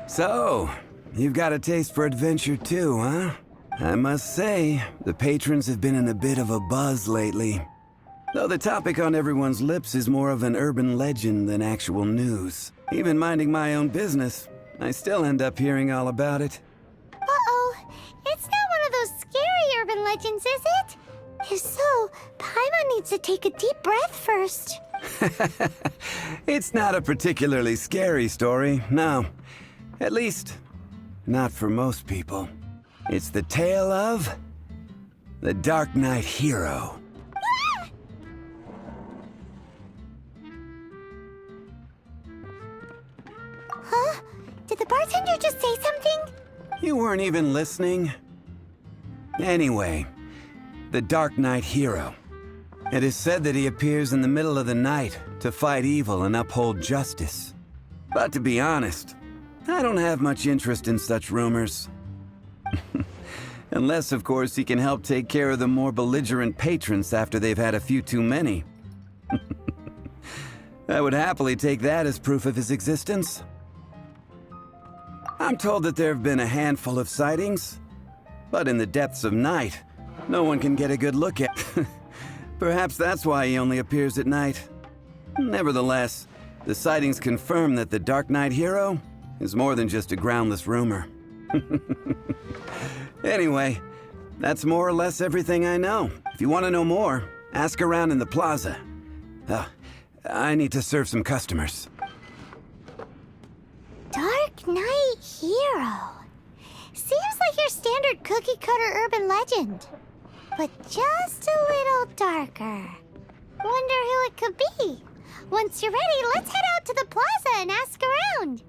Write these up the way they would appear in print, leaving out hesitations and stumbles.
So, you've got a taste for adventure too, huh? I must say, the patrons have been in a bit of a buzz lately. Though the topic on everyone's lips is more of an urban legend than actual news. Even minding my own business, I still end up hearing all about it. Uh-oh. It's not one of those scary urban legends, is it? If so, Paimon needs to take a deep breath first. It's not a particularly scary story, no. At least, not for most people. It's the tale of the Darknight hero. Huh? Did the bartender just say something? You weren't even listening. Anyway, the Darknight hero. It is said that he appears in the middle of the night to fight evil and uphold justice. But to be honest, I don't have much interest in such rumors. Unless, of course, he can help take care of the more belligerent patrons after they've had a few too many. I would happily take that as proof of his existence. I'm told that there have been a handful of sightings, but in the depths of night, no one can get a good look at. Perhaps that's why he only appears at night. Nevertheless, the sightings confirm that the Darknight hero is more than just a groundless rumor. Anyway, that's more or less everything I know. If you want to know more, ask around in the plaza. I need to serve some customers. Darknight hero. Seems like your standard cookie-cutter urban legend, but just a little darker. Wonder who it could be. Once you're ready, let's head out to the plaza and ask around.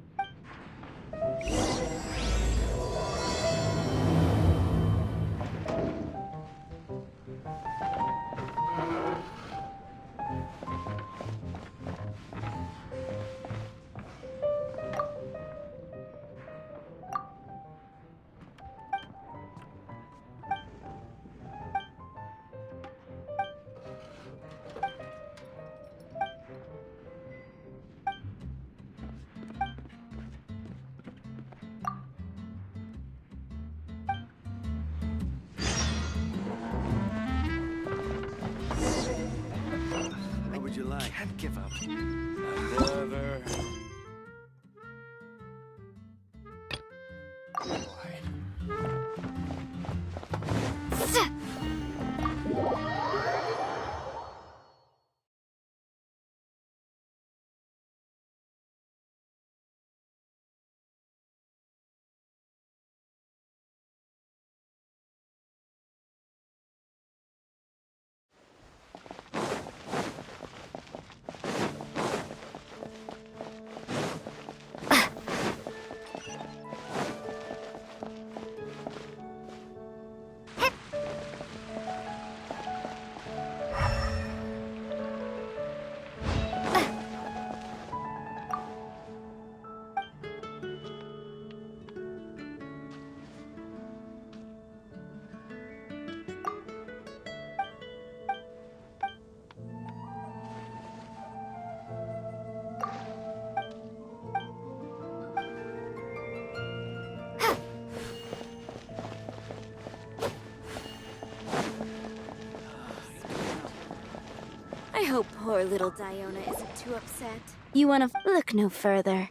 Can't give up. Never. I hope poor little Diona isn't too upset. You wanna look no further.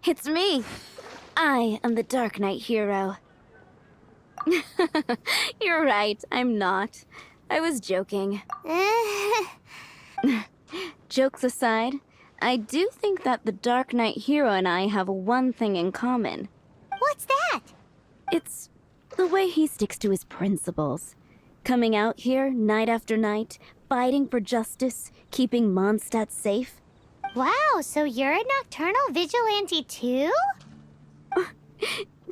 It's me! I am the Darknight hero. You're right, I'm not. I was joking. Jokes aside, I do think that the Darknight hero and I have one thing in common. What's that? It's the way he sticks to his principles. Coming out here night after night, fighting for justice, keeping Mondstadt safe. Wow, so you're a nocturnal vigilante too?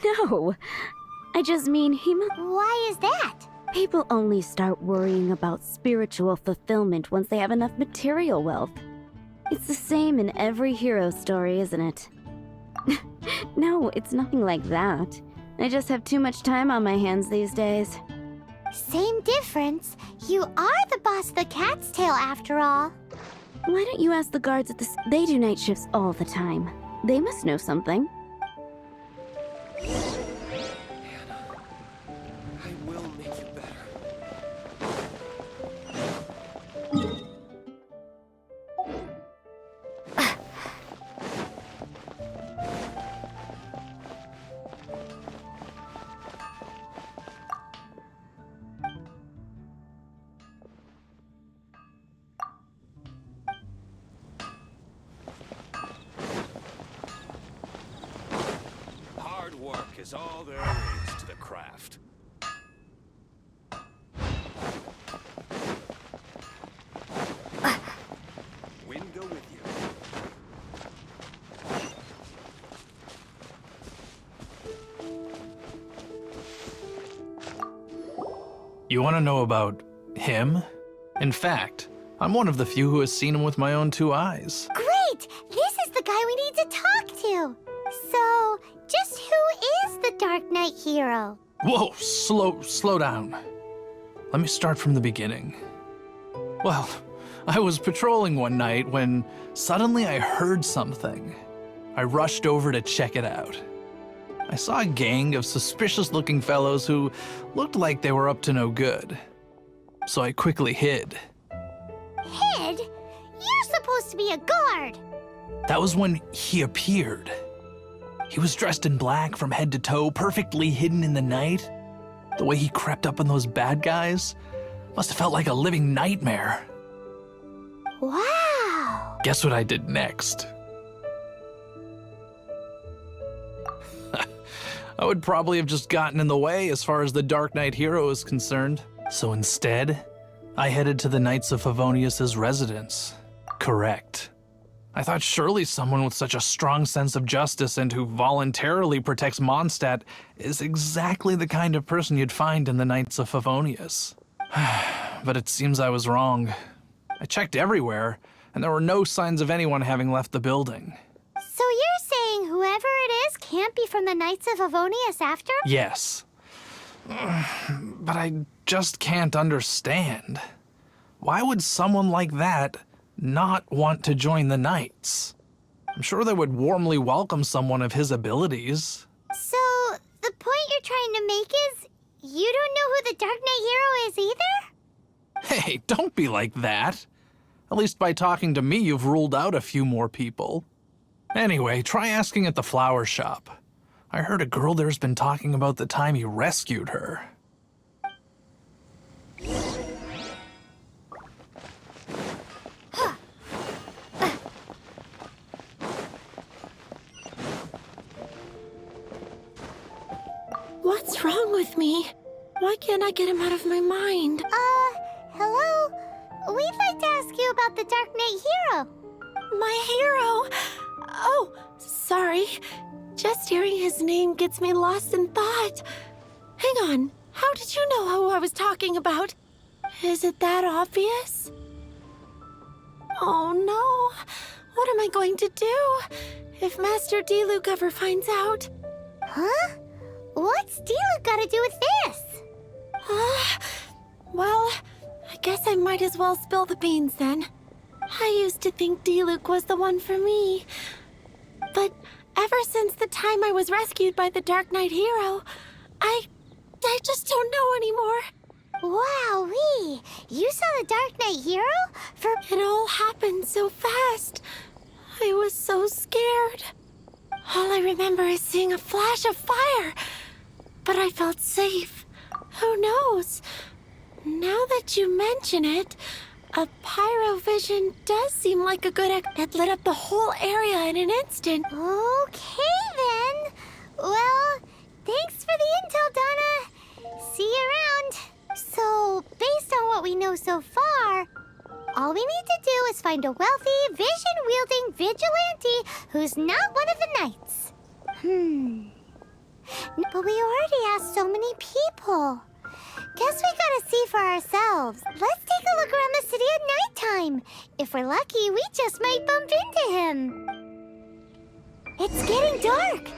No, I just mean Why is that? People only start worrying about spiritual fulfillment once they have enough material wealth. It's the same in every hero story, isn't it? No, it's nothing like that. I just have too much time on my hands these days. Same difference. You are the boss of the Cat's Tail after all. Why don't you ask the guards at the... They do night shifts all the time. They must know something. Hannah, I will make you better. Hard work is all there is to the craft. Wind go with you. You want to know about him? In fact, I'm one of the few who has seen him with my own 2 eyes. Great! This is the guy we need to talk to. So, just who is the Darknight hero? Whoa, slow down. Let me start from the beginning. Well, I was patrolling one night when suddenly I heard something. I rushed over to check it out. I saw a gang of suspicious-looking fellows who looked like they were up to no good. So I quickly hid. Hid? You're supposed to be a guard. That was when he appeared. He was dressed in black from head to toe, perfectly hidden in the night. The way he crept up on those bad guys must have felt like a living nightmare. Wow. Guess what I did next? I would probably have just gotten in the way as far as the Darknight hero is concerned. So instead, I headed to the Knights of Favonius' residence. Correct. I thought surely someone with such a strong sense of justice and who voluntarily protects Mondstadt is exactly the kind of person you'd find in the Knights of Favonius. But it seems I was wrong. I checked everywhere, and there were no signs of anyone having left the building. So you're saying whoever it is can't be from the Knights of Favonius after? Yes. But I just can't understand. Why would someone like that not want to join the Knights? I'm sure they would warmly welcome someone of his abilities. So, the point you're trying to make is you don't know who the Darknight hero is either? Hey, don't be like that. At least by talking to me, you've ruled out a few more people. Anyway, try asking at the flower shop. I heard a girl there's been talking about the time you rescued her. What's wrong with me? Why can't I get him out of my mind? Hello? We'd like to ask you about the Darknight hero. My hero! Oh, sorry. Just hearing his name gets me lost in thought. Hang on, how did you know who I was talking about? Is it that obvious? Oh no, what am I going to do if Master D-Luke ever finds out? Huh? What's D-Luke got to do with this? Well, I guess I might as well spill the beans then. I used to think D-Luke was the one for me. But ever since the time I was rescued by the Darknight hero, I just don't know anymore. Wowee! You saw the Darknight hero? It all happened so fast. I was so scared. All I remember is seeing a flash of fire. But I felt safe. Who knows? Now that you mention it, a pyrovision does seem like a good It lit up the whole area in an instant. Okay then. Well, thanks for the intel, Donna. See you around. So, based on what we know so far, all we need to do is find a wealthy, vision-wielding vigilante who's not one of the knights. But we already asked so many people. Guess we gotta see for ourselves. Let's take a look around the city at nighttime. If we're lucky, we just might bump into him. It's getting dark.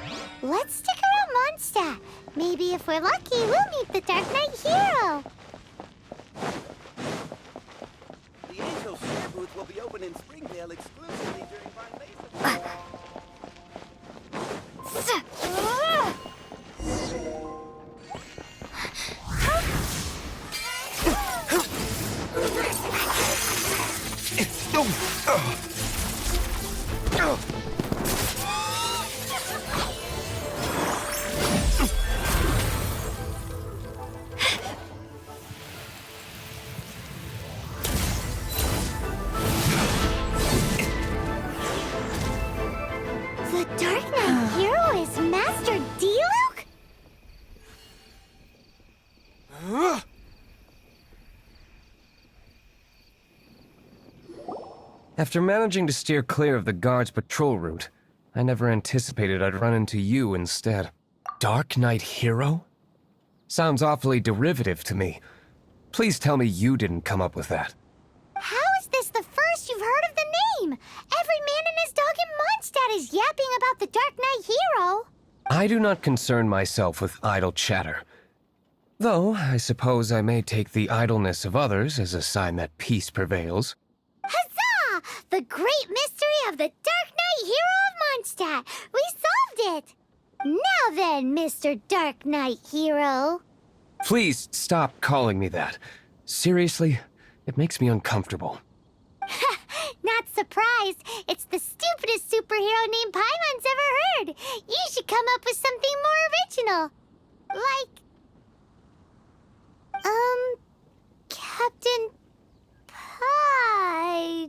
Let's stick around Mondstadt. Maybe if we're lucky, we'll meet the Darknight hero. The Angel Share booth will be open in spring The Darknight hero is Master Diluc? After managing to steer clear of the guard's patrol route, I never anticipated I'd run into you instead. Darknight hero? Sounds awfully derivative to me. Please tell me you didn't come up with that. How is this the first you've heard of the name? Every man and his dog in Mondstadt is yapping about the Darknight hero. I do not concern myself with idle chatter. Though, I suppose I may take the idleness of others as a sign that peace prevails. Huzzah! The great mystery of the Darknight hero of Mondstadt. We solved it. Now then, Mr. Darknight hero. Please stop calling me that. Seriously, it makes me uncomfortable. Not surprised. It's the stupidest superhero name Paimon's ever heard. You should come up with something more original. Like... Captain Pie...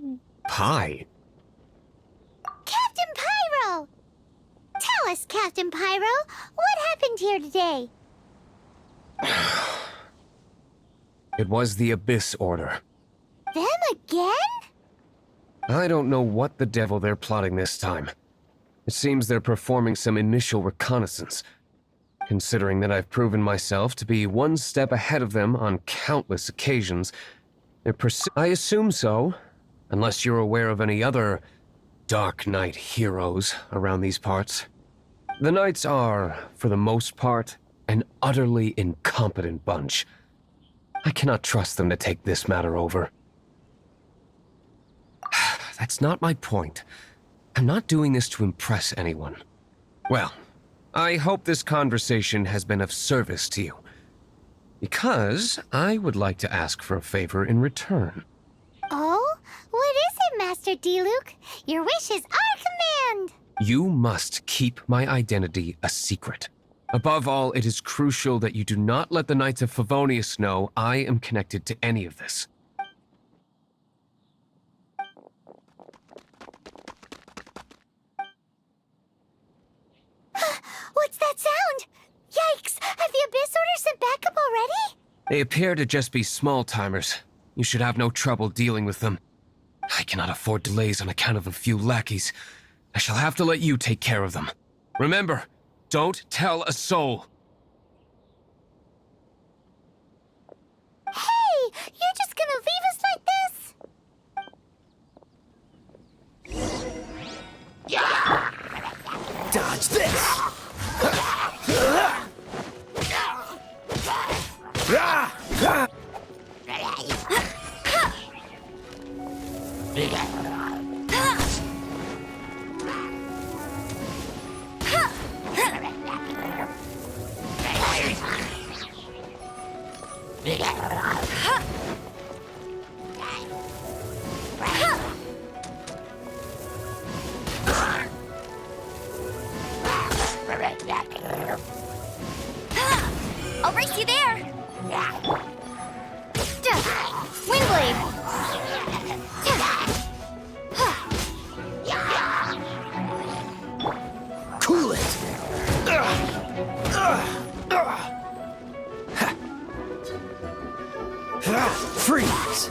Pie? Captain Pyro! Tell us, Captain Pyro, what happened here today? It was the Abyss Order. Them again? I don't know what the devil they're plotting this time. It seems they're performing some initial reconnaissance. Considering that I've proven myself to be one step ahead of them on countless occasions, I assume so, unless you're aware of any other Darknight heroes around these parts. The Knights are, for the most part, an utterly incompetent bunch. I cannot trust them to take this matter over. That's not my point. I'm not doing this to impress anyone. Well, I hope this conversation has been of service to you. Because I would like to ask for a favor in return. Oh? What is it, Master Diluc? Your wish is our command! You must keep my identity a secret. Above all, it is crucial that you do not let the Knights of Favonius know I am connected to any of this. What's that sound? Yikes! Have the Abyss Order sent backup already? They appear to just be small-timers. You should have no trouble dealing with them. I cannot afford delays on account of a few lackeys. I shall have to let you take care of them. Remember, don't tell a soul. Hey! You're just gonna leave us like this? Dodge this! I'll race you there! Windblade! Cool it! Freeze!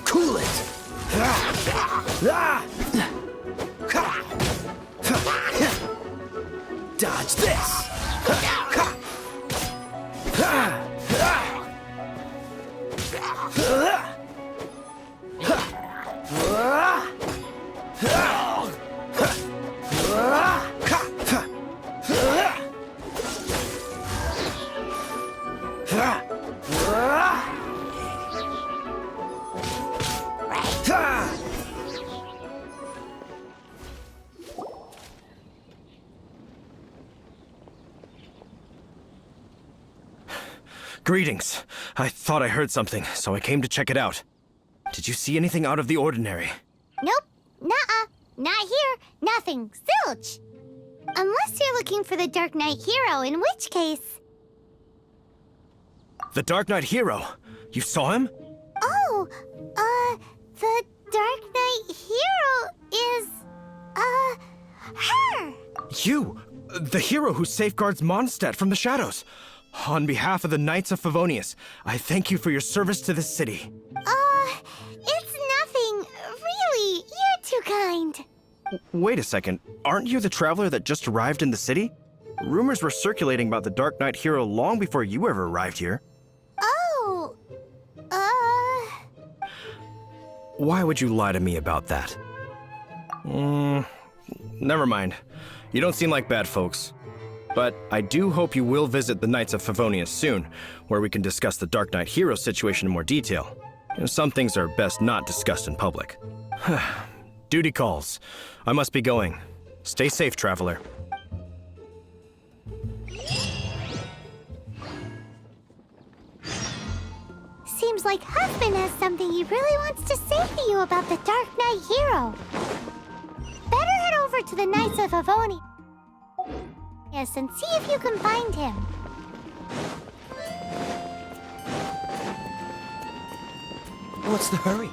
Cool it! Dodge this! Greetings. I thought I heard something, so I came to check it out. Did you see anything out of the ordinary? Nope. Nuh-uh. Not here. Nothing. Zilch. Unless you're looking for the Darknight hero, in which case... The Darknight hero? You saw him? Oh, the Darknight hero is, her! You! The hero who safeguards Mondstadt from the shadows. On behalf of the Knights of Favonius, I thank you for your service to this city. It's nothing. Really, you're too kind. Wait a second. Aren't you the traveler that just arrived in the city? Rumors were circulating about the Darknight hero long before you ever arrived here. Oh, Why would you lie to me about that? Never mind. You don't seem like bad folks. But I do hope you will visit the Knights of Favonius soon, where we can discuss the Darknight hero situation in more detail. Some things are best not discussed in public. Duty calls. I must be going. Stay safe, traveler. seems like Huffman has something he really wants to say to you about the Darknight hero. Better head over to the Knights of Favonius and see if you can find him. What's the hurry?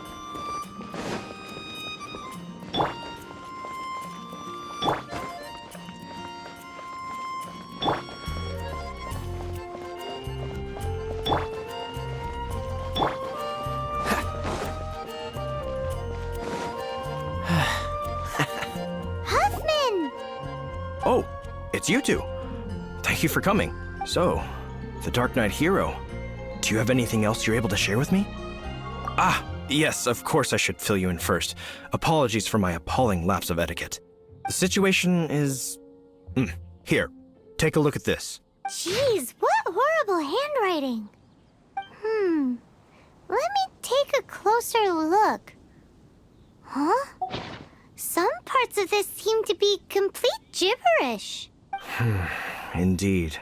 Huffman! Oh, it's you two. Thank you for coming. So, the Darknight hero. Do you have anything else you're able to share with me? Ah, yes, of course I should fill you in first. Apologies for my appalling lapse of etiquette. The situation is... Here, take a look at this. Jeez, what horrible handwriting. Let me take a closer look. Huh? Some parts of this seem to be complete gibberish. Indeed.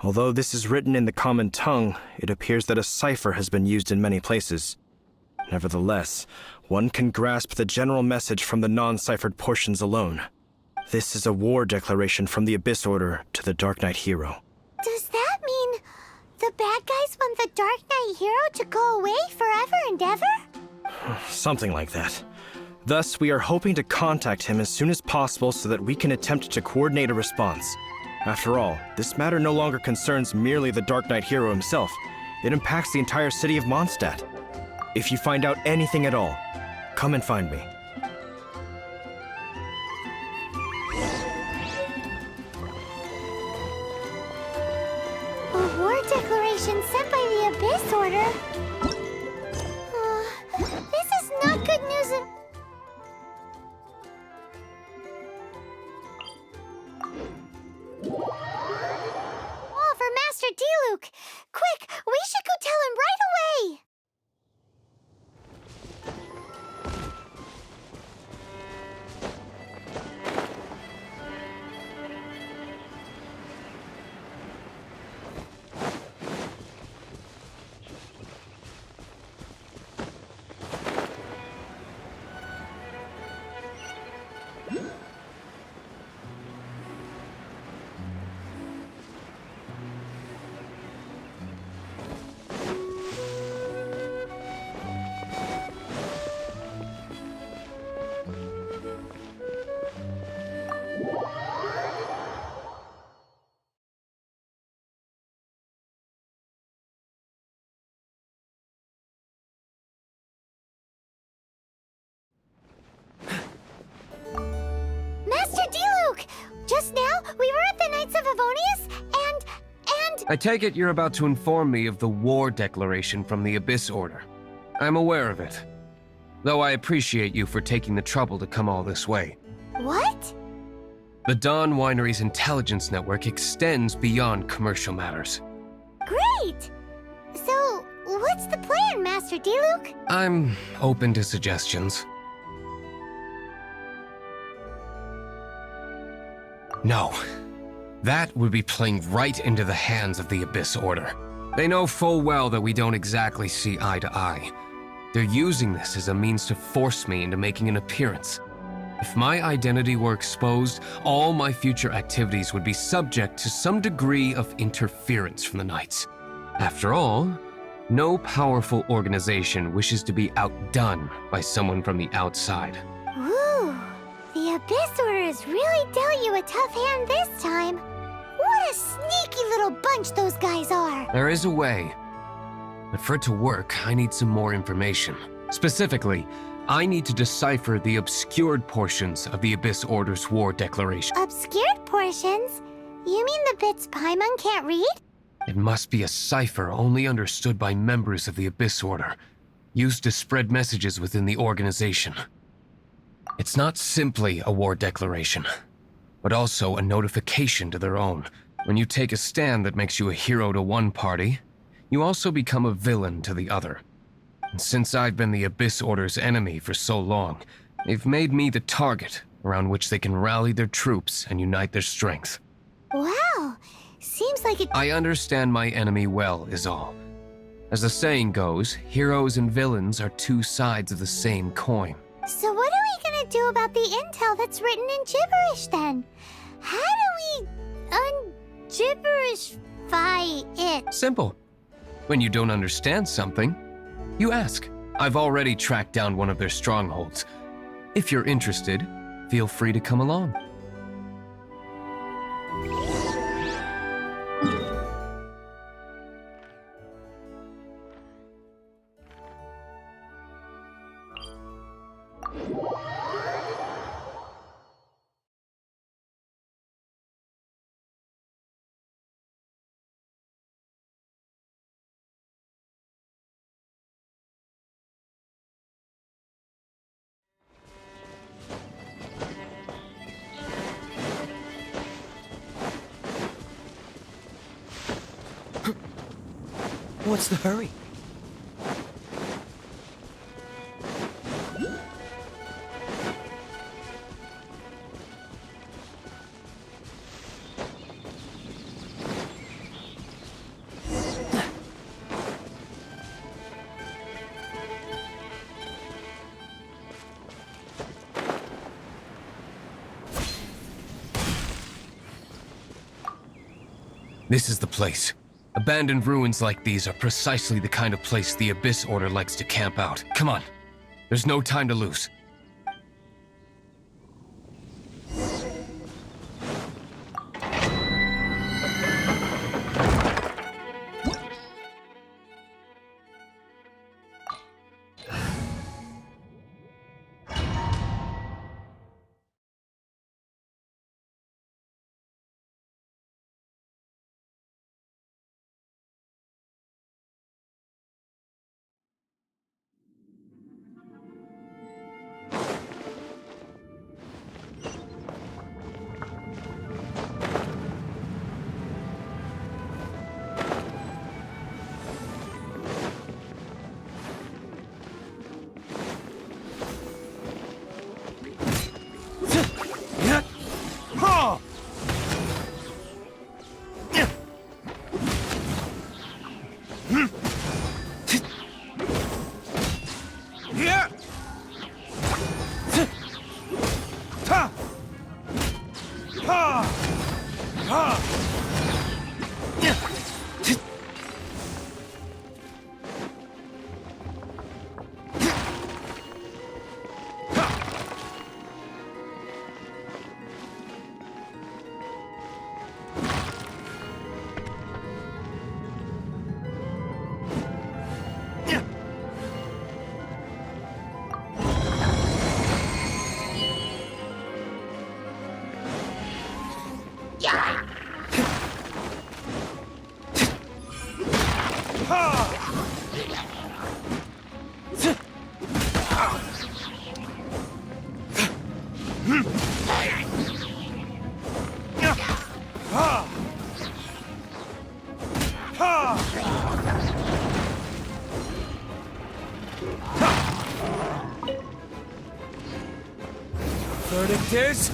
Although this is written in the common tongue, it appears that a cipher has been used in many places. Nevertheless, one can grasp the general message from the non-ciphered portions alone. This is a war declaration from the Abyss Order to the Darknight hero. Does that mean the bad guys want the Darknight hero to go away forever and ever? Something like that. Thus, we are hoping to contact him as soon as possible so that we can attempt to coordinate a response. After all, this matter no longer concerns merely the Darknight hero himself. It impacts the entire city of Mondstadt. If you find out anything at all, come and find me. A war declaration sent by the Abyss Order? This is not good news at... Oh, for Master Diluc! Quick, we should go tell him right away! Master Diluc! Just now, we were at the Knights of Favonius, and... I take it you're about to inform me of the war declaration from the Abyss Order. I'm aware of it, though I appreciate you for taking the trouble to come all this way. What? The Dawn Winery's intelligence network extends beyond commercial matters. Great! So, what's the plan, Master Diluc? I'm open to suggestions. No. That would be playing right into the hands of the Abyss Order. They know full well that we don't exactly see eye to eye. They're using this as a means to force me into making an appearance. If my identity were exposed, all my future activities would be subject to some degree of interference from the Knights. After all, no powerful organization wishes to be outdone by someone from the outside. Ooh, the Abyss Order has really dealt you a tough hand this time. What a sneaky little bunch those guys are! There is a way. But for it to work, I need some more information. Specifically, I need to decipher the obscured portions of the Abyss Order's war declaration. Obscured portions? You mean the bits Paimon can't read? It must be a cipher only understood by members of the Abyss Order, used to spread messages within the organization. It's not simply a war declaration, but also a notification to their own. When you take a stand that makes you a hero to one party, you also become a villain to the other. And since I've been the Abyss Order's enemy for so long, they've made me the target around which they can rally their troops and unite their strength. Wow, seems like it. I understand my enemy well, is all. As the saying goes, heroes and villains are two sides of the same coin. So what are we gonna do about the intel that's written in gibberish then? How do we un-gibberishify it? Simple. When you don't understand something, you ask. I've already tracked down one of their strongholds. If you're interested, feel free to come along. What's the hurry? This is the place. Abandoned ruins like these are precisely the kind of place the Abyss Order likes to camp out. Come on. There's no time to lose. Verdict is...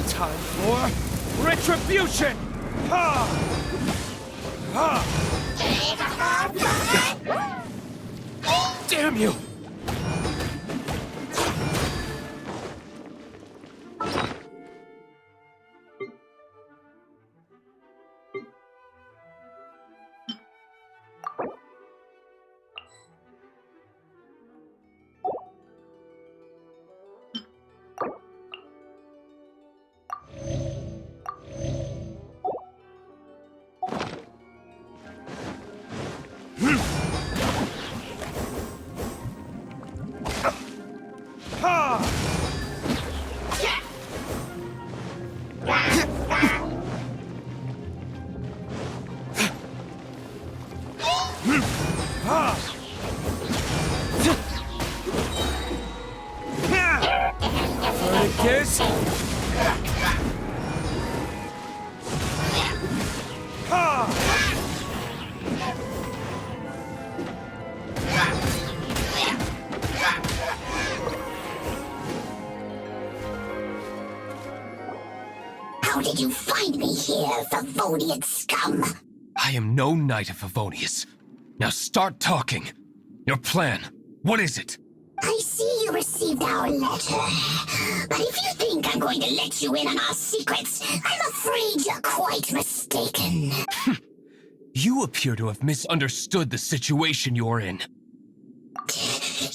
Time for retribution! Ha! Ha! Damn you! Kiss? How did you find me here, Favonian scum? I am no knight of Favonius. Now start talking. Your plan, what is it? I see you received our letter. But if you think I'm going to let you in on our secrets, I'm afraid you're quite mistaken. You appear to have misunderstood the situation you're in.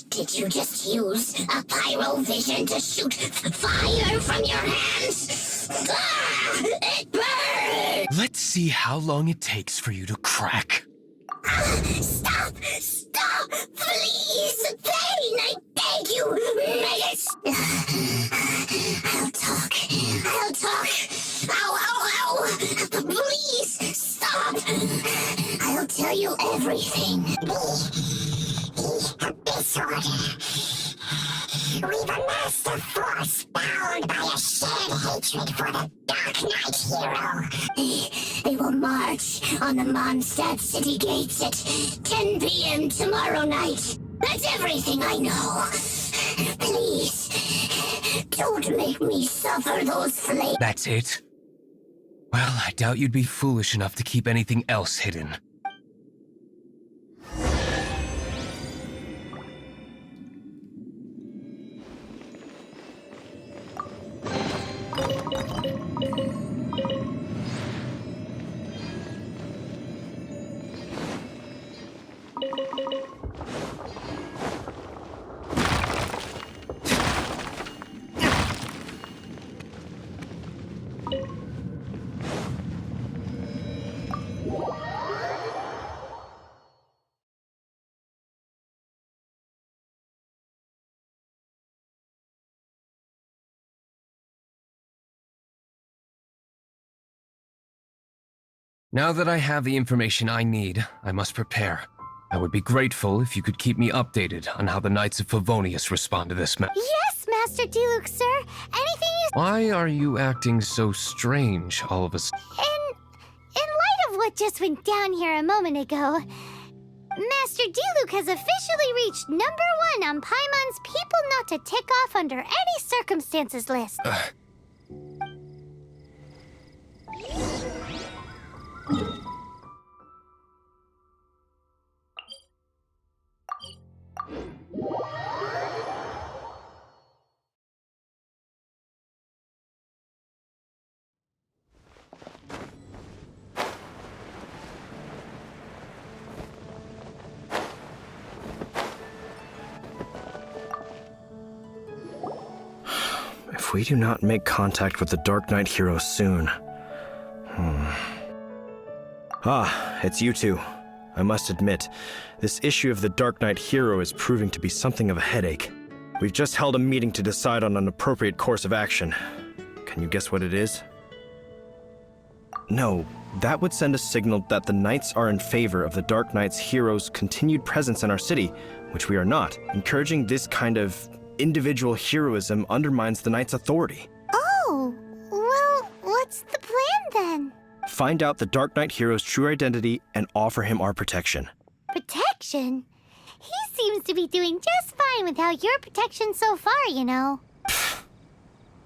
Did you just use a pyrovision to shoot fire from your hands? Ah, it burns! Let's see how long it takes for you to crack. Stop! Stop! Please! Pain! I beg you! Make it... I'll talk. I'll talk. Ow! Ow! Ow! Please! Stop! I'll tell you everything. Disorder. We've amassed a force bound by a shared hatred for the Darknight hero. They will march on the Mondstadt city gates at 10 p.m. tomorrow night. That's everything I know. Please, don't make me suffer those flames. That's it? Well, I doubt you'd be foolish enough to keep anything else hidden. Now that I have the information I need, I must prepare. I would be grateful if you could keep me updated on how the Knights of Favonius respond to this Yes, Master Diluc, sir. Anything you... Why are you acting so strange all of a sudden? In light of what just went down here a moment ago, Master Diluc has officially reached #1 on Paimon's people not to tick off under any circumstances list. If we do not make contact with the Darknight hero soon... Ah, it's you two. I must admit, this issue of the Darknight hero is proving to be something of a headache. We've just held a meeting to decide on an appropriate course of action. Can you guess what it is? No, that would send a signal that the Knights are in favor of the Darknight's hero's continued presence in our city, which we are not. Encouraging this kind of individual heroism undermines the Knight's authority. Oh, well, what's the plan then? Find out the Darknight hero's true identity and offer him our protection. Protection? He seems to be doing just fine without your protection so far, you know.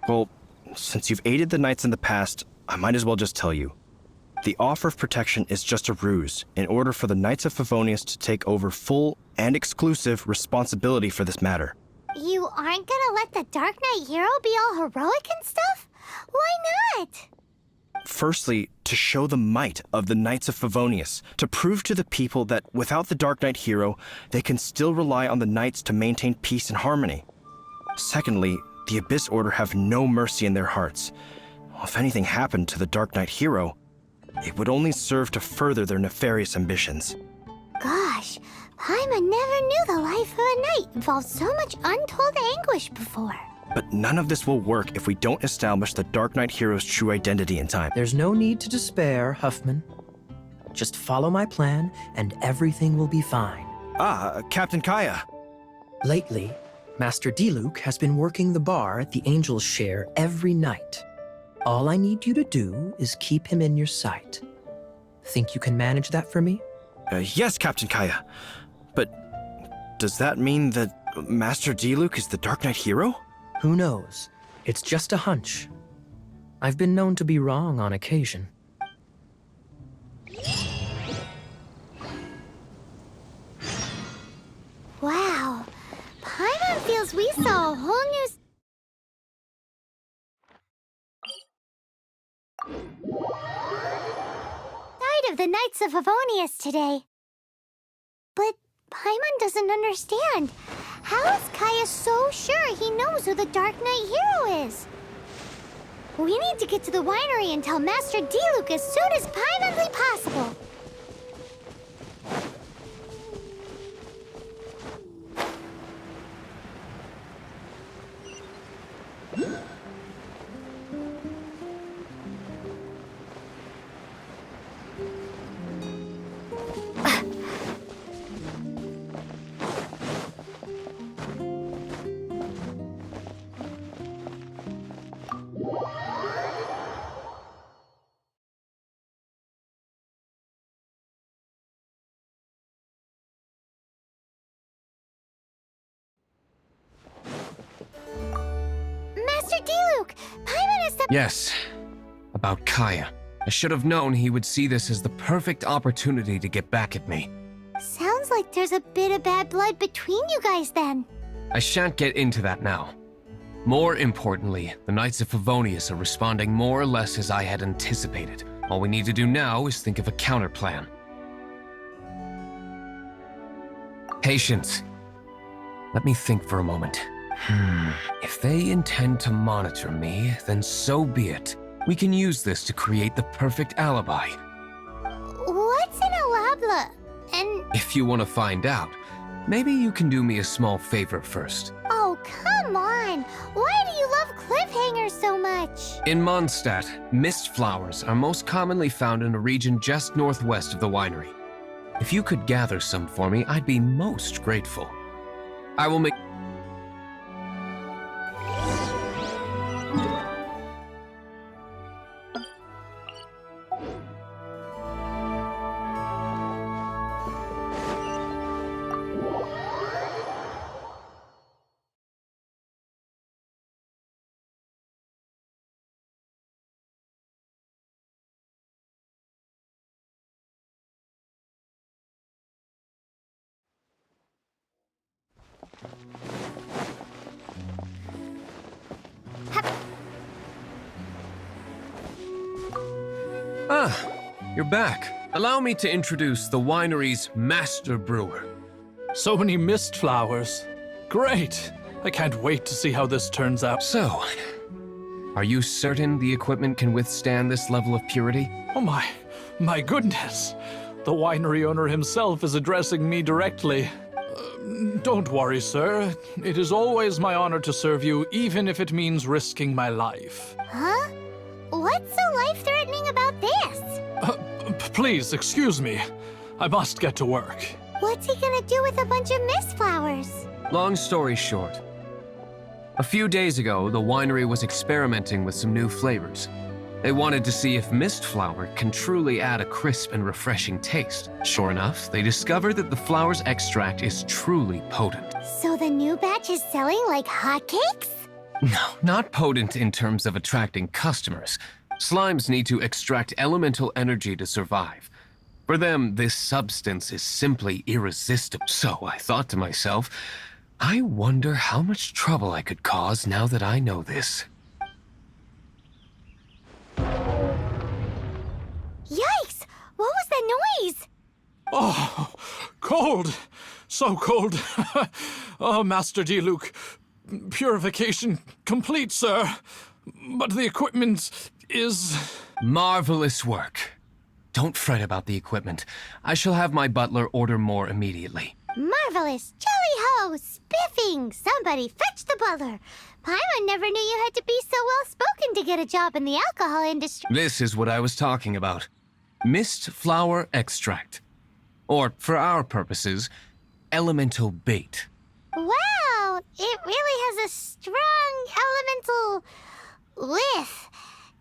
Well, since you've aided the Knights in the past, I might as well just tell you. The offer of protection is just a ruse in order for the Knights of Favonius to take over full and exclusive responsibility for this matter. You aren't gonna let the Darknight hero be all heroic and stuff? Why not? Firstly, to show the might of the Knights of Favonius, to prove to the people that without the Darknight hero, they can still rely on the Knights to maintain peace and harmony. Secondly, the Abyss Order have no mercy in their hearts. If anything happened to the Darknight hero, it would only serve to further their nefarious ambitions. Gosh, Paimon never knew the life of a knight involved so much untold anguish before. But none of this will work if we don't establish the Darknight hero's true identity in time. There's no need to despair, Huffman. Just follow my plan, and everything will be fine. Ah, Captain Kaya. Lately, Master Diluc has been working the bar at the Angel's Share every night. All I need you to do is keep him in your sight. Think you can manage that for me? Yes, Captain Kaya. But does that mean that Master Diluc is the Darknight hero? Who knows? It's just a hunch. I've been known to be wrong on occasion. Wow, Paimon feels we saw a whole new... side of the Knights of Favonius today. But Paimon doesn't understand. How is Kaya so sure he knows who the Darknight hero is? We need to get to the winery and tell Master Diluc as soon as Paimonly possible. Master Diluc, Paimon is the... Yes, about Kaya. I should have known he would see this as the perfect opportunity to get back at me. Sounds like there's a bit of bad blood between you guys then. I shan't get into that now. More importantly, the Knights of Favonius are responding more or less as I had anticipated. All we need to do now is think of a counterplan. Patience. Let me think for a moment. If they intend to monitor me, then so be it. We can use this to create the perfect alibi. What's an alabla? And... If you want to find out, maybe you can do me a small favor first. oh, come on. Why do you love cliffhangers? bothering her so much? In Mondstadt, mist flowers are most commonly found in a region just northwest of the winery. If you could gather some for me, I'd be most grateful. I will make... You're back. Allow me to introduce the winery's master brewer. So many mist flowers. Great! I can't wait to see how this turns out. So, are you certain the equipment can withstand this level of purity? Oh my goodness. The winery owner himself is addressing me directly. Don't worry, sir. It is always my honor to serve you, even if it means risking my life. Huh? What's so life-threatening about this? Please, excuse me. I must get to work. What's he gonna do with a bunch of mist flowers? Long story short, a few days ago, the winery was experimenting with some new flavors. They wanted to see if mist flower can truly add a crisp and refreshing taste. Sure enough, they discovered that the flower's extract is truly potent. So the new batch is selling like hotcakes? No, not potent in terms of attracting customers. Slimes need to extract elemental energy to survive. For them, this substance is simply irresistible. So I thought to myself, I wonder how much trouble I could cause now that I know this. Yikes! What was that noise? Oh, cold! So cold. Oh, Master Diluc. Purification complete, sir. But the equipment is... Marvelous work. Don't fret about the equipment. I shall have my butler order more immediately. Marvelous! Jolly-ho! Spiffing! Somebody fetch the butler! Paimon never knew you had to be so well-spoken to get a job in the alcohol industry. This is what I was talking about. Mist flower extract. Or, for our purposes, elemental bait. Wow! It really has a strong elemental whiff.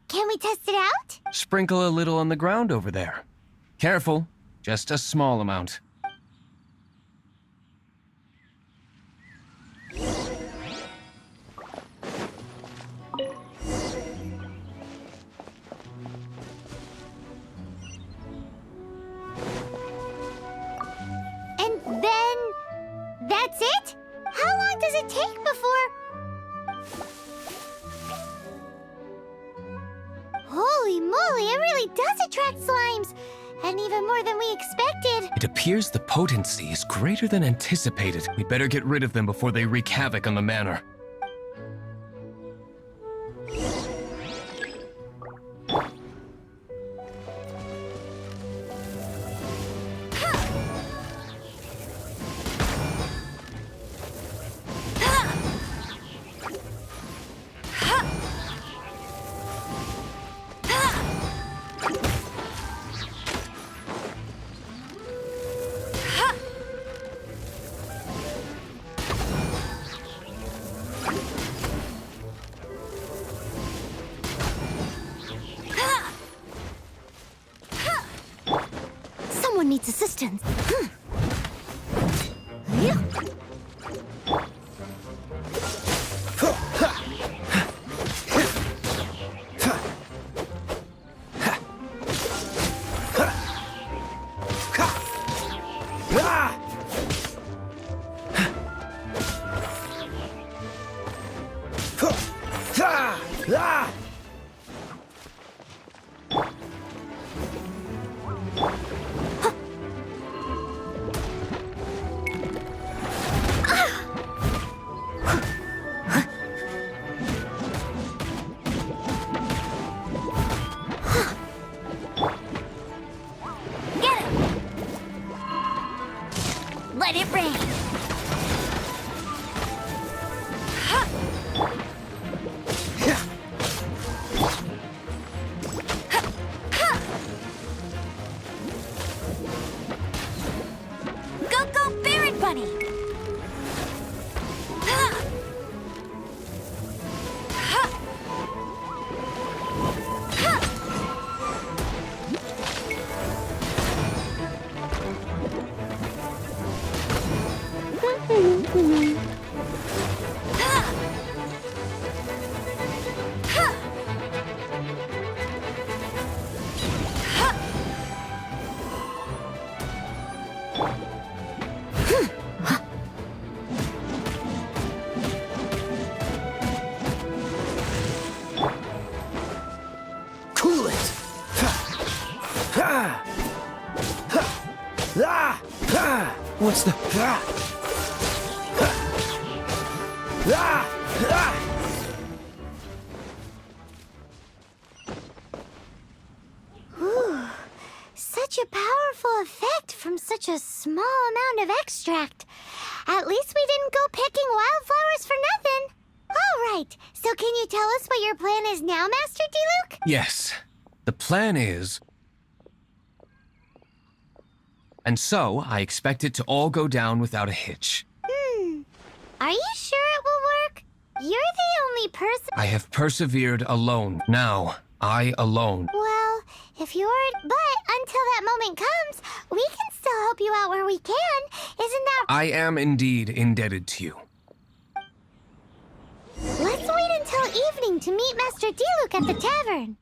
Can we test it out? Sprinkle a little on the ground over there. Careful, just a small amount. And then... that's it? How long does it take before... Holy moly, it really does attract slimes! And even more than we expected. It appears the potency is greater than anticipated. We'd better get rid of them before they wreak havoc on the manor. Someone needs assistance. What's the... Ooh, such a powerful effect from such a small amount of extract. At least we didn't go picking wildflowers for nothing. All right, so can you tell us what your plan is now, Master Diluc? Yes. The plan is... And so, I expect it to all go down without a hitch. Are you sure it will work? You're the only person... I have persevered alone. Now, I alone. Well, if you're... But until that moment comes, we can still help you out where we can. Isn't that... I am indeed indebted to you. Let's wait until evening to meet Master Diluc at the tavern.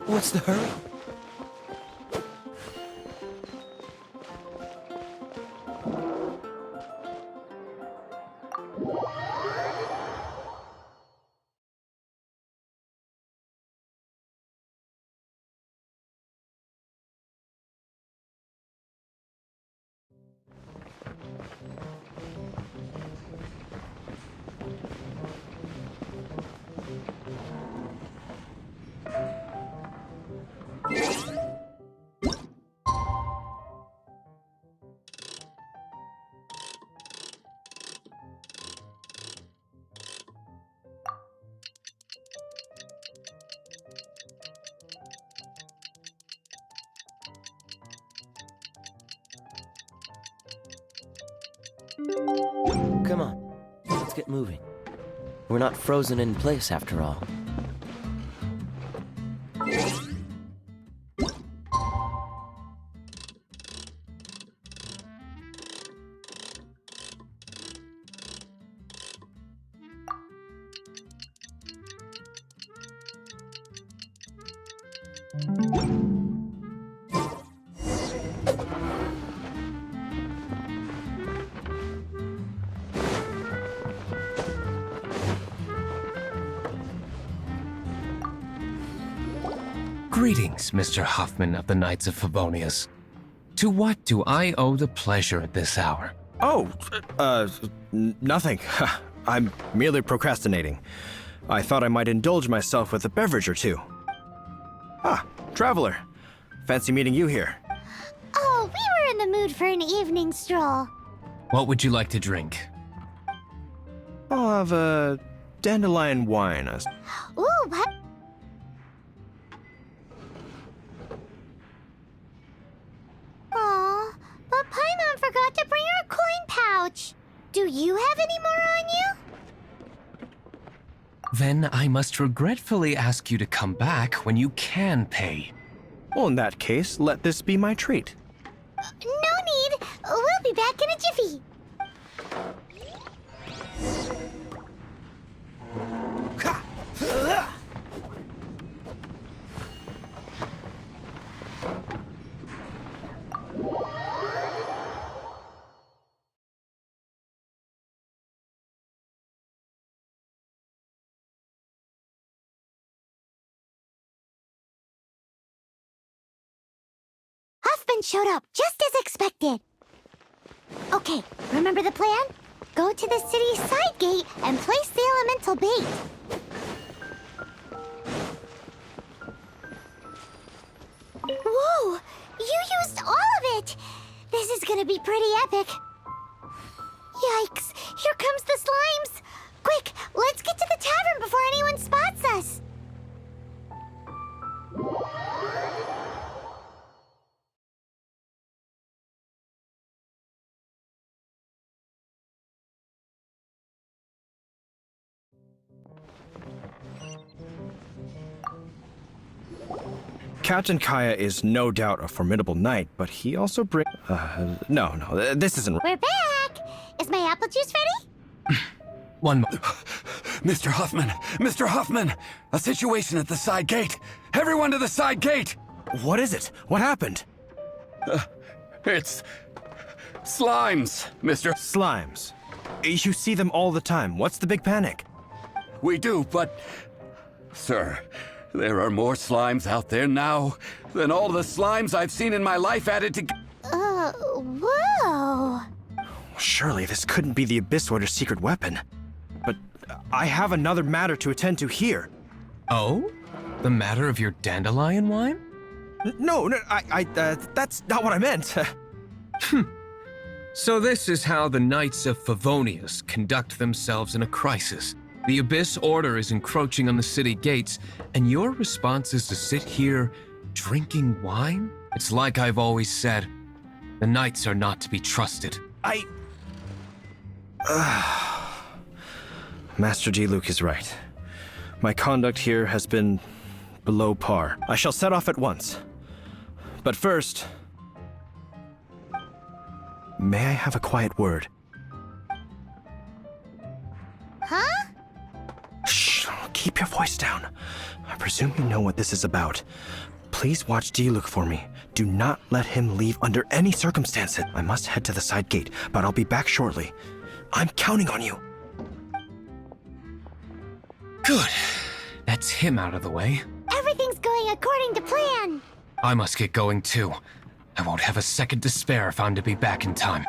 What's the hurry? Come on, let's get moving. We're not frozen in place after all. Greetings, Mr. Huffman of the Knights of Favonius. To what do I owe the pleasure at this hour? Oh, nothing. I'm merely procrastinating. I thought I might indulge myself with a beverage or two. Ah, traveler. Fancy meeting you here. Oh, we were in the mood for an evening stroll. What would you like to drink? I'll have a dandelion wine. Ooh, what? Aw, but Paimon forgot to bring her coin pouch. Do you have any more on you? Then I must regretfully ask you to come back when you can pay. Well, in that case, let this be my treat. No need. We'll be back in a jiffy. Huffman showed up just as expected. Okay, remember the plan? Go to the city's side gate and place the elemental bait. Whoa! You used all of it! This is gonna be pretty epic. Yikes! Here comes the slimes! Quick, let's get to the tavern before anyone spots us! Captain Kaya is no doubt a formidable knight, but he also brings... this isn't... We're back! Is my apple juice ready? One moment. Mr. Huffman! Mr. Huffman! A situation at the side gate! Everyone to the side gate! What is it? What happened? It's... slimes, Mr. Slimes. You see them all the time. What's the big panic? We do, but... Sir, there are more slimes out there now than all the slimes I've seen in my life added to... Whoa. Surely this couldn't be the Abyss Order's secret weapon. But I have another matter to attend to here. Oh? The matter of your dandelion wine? No, that's not what I meant. So this is how the Knights of Favonius conduct themselves in a crisis. The Abyss Order is encroaching on the city gates, and your response is to sit here drinking wine? It's like I've always said, the Knights are not to be trusted. Master Diluc is right. My conduct here has been below par. I shall set off at once. But first, may I have a quiet word? Huh? Shh, keep your voice down. I presume you know what this is about. Please watch Diluc for me. Do not let him leave under any circumstances. I must head to the side gate, but I'll be back shortly. I'm counting on you. Good. That's him out of the way. Everything's going according to plan. I must get going too. I won't have a second to spare if I'm to be back in time.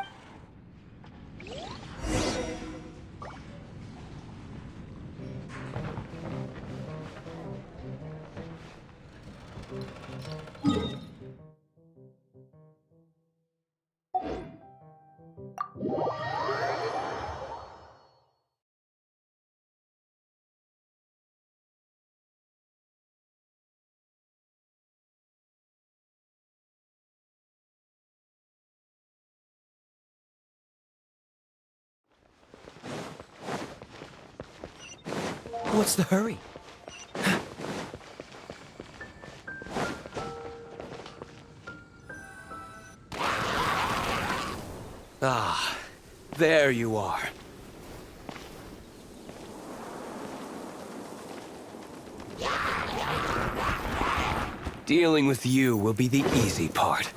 What's the hurry? Ah, there you are. Dealing with you will be the easy part.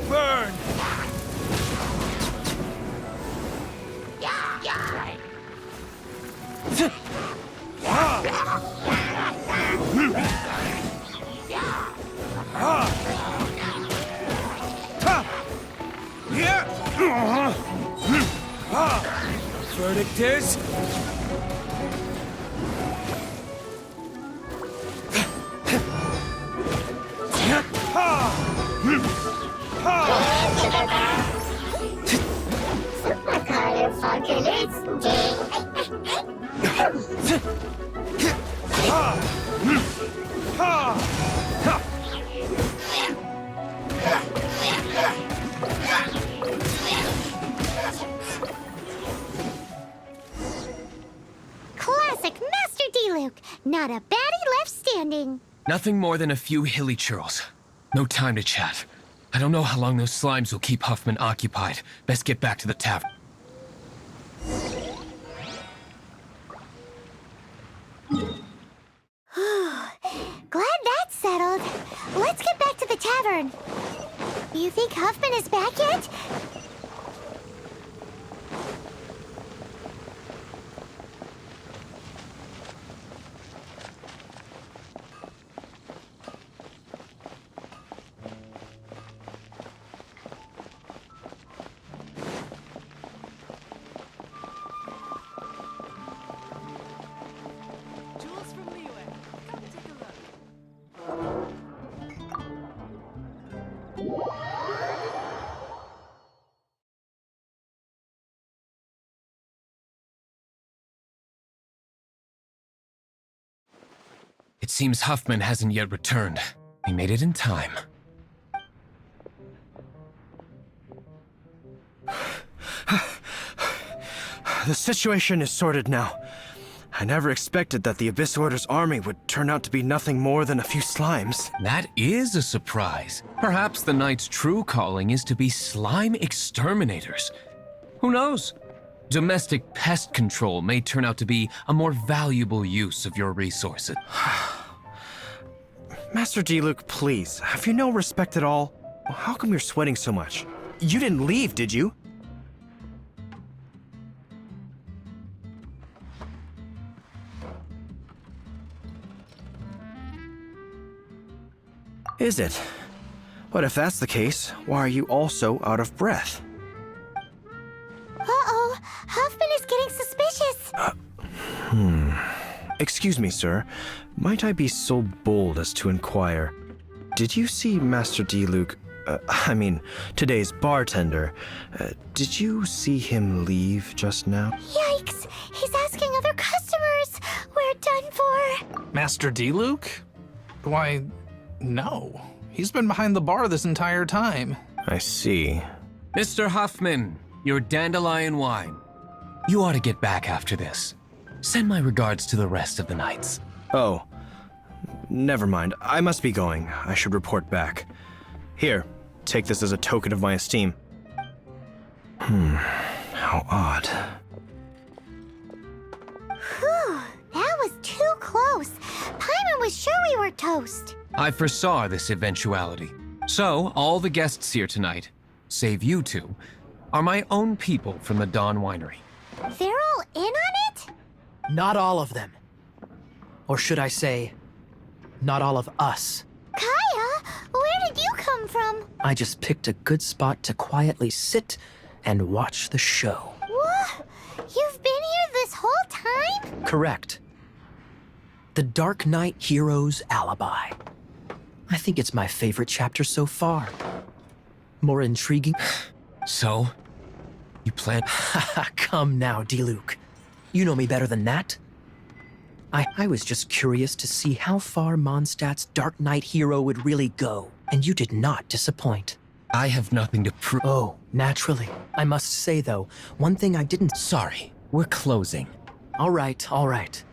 Burn! Verdict is... Classic Master Diluc. Not a baddie left standing. Nothing more than a few hilly churls. No time to chat. I don't know how long those slimes will keep Huffman occupied. Best get back to the tavern. Glad that's settled. Let's get back to the tavern. You think Huffman is back yet? It seems Huffman hasn't yet returned. He made it in time. The situation is sorted now. I never expected that the Abyss Order's army would turn out to be nothing more than a few slimes. That is a surprise. Perhaps the Knight's true calling is to be slime exterminators. Who knows? Domestic pest control may turn out to be a more valuable use of your resources. Master Diluc, please, have you no respect at all? How come you're sweating so much? You didn't leave, did you? Is it? But if that's the case, why are you also out of breath? Uh-oh, Huffman is getting suspicious. Excuse me, sir. Might I be so bold as to inquire, did you see Master Diluc, today's bartender, did you see him leave just now? Yikes, he's asking other customers. We're done for. Master Diluc? Why, no. He's been behind the bar this entire time. I see. Mr. Huffman, your dandelion wine. You ought to get back after this. Send my regards to the rest of the knights. Oh, never mind. I must be going. I should report back. Here, take this as a token of my esteem. How odd. Whew, that was too close. Paimon was sure we were toast. I foresaw this eventuality. So, all the guests here tonight, save you two, are my own people from the Dawn Winery. They're all in on it? Not all of them. Or should I say, not all of us. Kaya, where did you come from? I just picked a good spot to quietly sit and watch the show. What? You've been here this whole time? Correct. The Darknight hero's alibi. I think it's my favorite chapter so far. More intriguing. So, you plan... Come now, Diluc. You know me better than that. I was just curious to see how far Mondstadt's Darknight hero would really go, and you did not disappoint. I have nothing to prove. Oh, naturally. I must say, though, one thing I didn't... Sorry, we're closing. All right.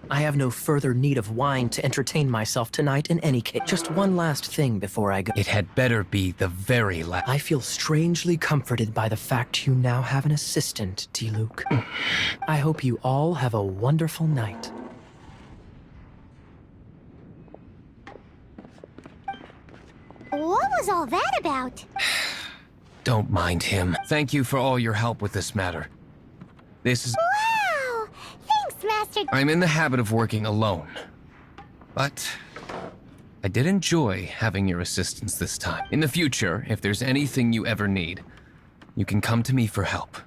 I have no further need of wine to entertain myself tonight in any case. Just one last thing before I go. It had better be the very last. I feel strangely comforted by the fact you now have an assistant, Diluc. I hope you all have a wonderful night. What was all that about? Don't mind him. Thank you for all your help with this matter. This is... Wow! Thanks, Master... I'm in the habit of working alone. But I did enjoy having your assistance this time. In the future, if there's anything you ever need, you can come to me for help.